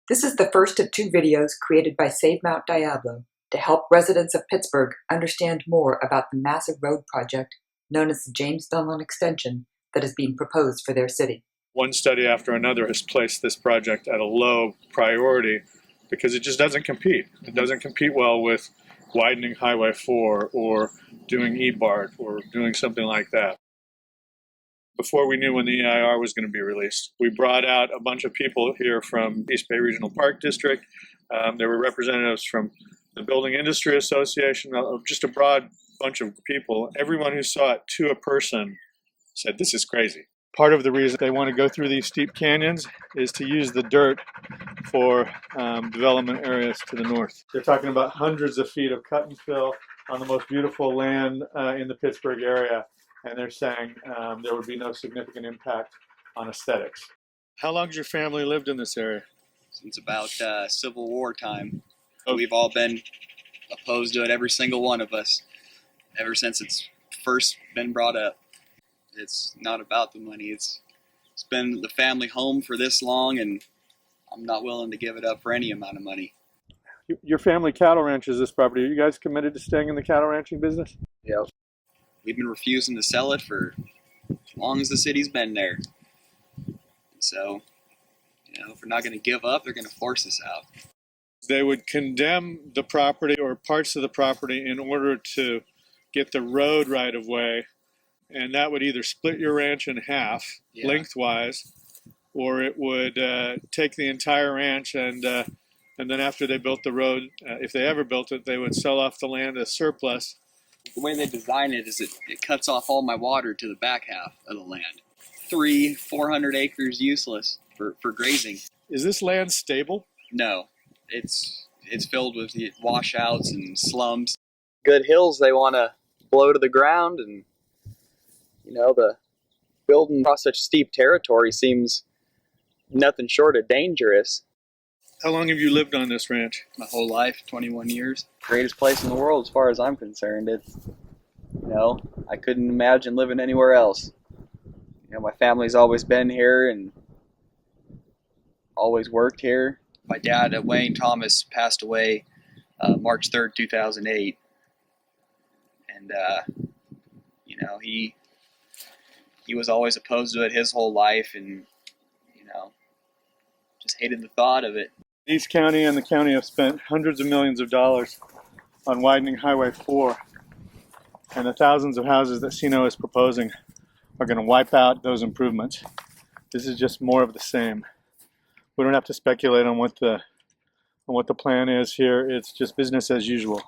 This is the first of two videos created by Save Mount Diablo to help residents of Pittsburgh understand more about the massive road project known as the James Donlon Extension that is being proposed for their city. One study after another has placed this project at a low priority because it just doesn't compete. It doesn't compete well with widening Highway 4 or doing E-BART or doing something like that. Before we knew when the EIR was going to be released, we brought out a bunch of people here from East Bay Regional Park District. There were representatives from the Building Industry Association, just a broad bunch of people. Everyone who saw it to a person said, "This is crazy." Part of the reason they want to go through these steep canyons is to use the dirt for development areas to the north. They're talking about hundreds of feet of cut and fill on the most beautiful land in the Pittsburgh area. And they're saying there would be no significant impact on aesthetics. How long has your family lived in this area? Since about Civil War time. We've all been opposed to it, every single one of us, ever since it's first been brought up. It's not about the money. It's been the family home for this long, and I'm not willing to give it up for any amount of money. Your family cattle ranches this property. Are you guys committed to staying in the cattle ranching business? Yeah. We've been refusing to sell it for as long as the city's been there. So, if we're not going to give up, they're going to force us out. They would condemn the property or parts of the property in order to get the road right of way, and that would either split your ranch in half lengthwise, or it would take the entire ranch and then after they built the road, if they ever built it, they would sell off the land as surplus. The way they design it is it cuts off all my water to the back half of the land. 400 acres useless for grazing. Is this land stable? No, it's filled with washouts and slums. Good hills they want to blow to the ground, and the building across such steep territory seems nothing short of dangerous. How long have you lived on this ranch? My whole life, 21 years. Greatest place in the world as far as I'm concerned. It's, I couldn't imagine living anywhere else. My family's always been here and always worked here. My dad, Wayne Thomas, passed away March 3rd, 2008. And, he was always opposed to it his whole life and, just hated the thought of it. East County and the county have spent hundreds of millions of dollars on widening Highway 4, and the thousands of houses that CNO is proposing are going to wipe out those improvements. This is just more of the same. We don't have to speculate on what the plan is here. It's just business as usual.